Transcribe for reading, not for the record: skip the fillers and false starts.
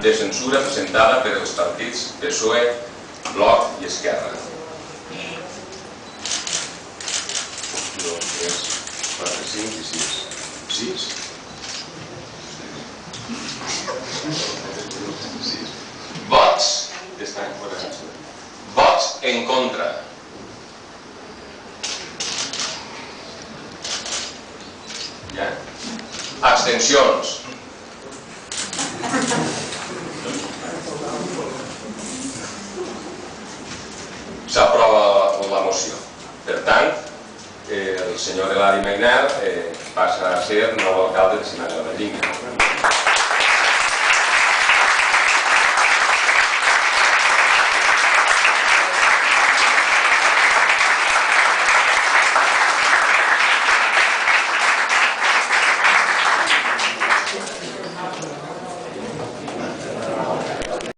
de censura presentada per els partits PSOE, Bloc i Esquerra. 2, 3, 4, 5 i 6. 6? Vots. Vots en contra. Abstencions. S'aprova la moció. Per tant, el senyor Eladi Maynard passa a ser nou alcalde de Sant Andreu de la Lliga.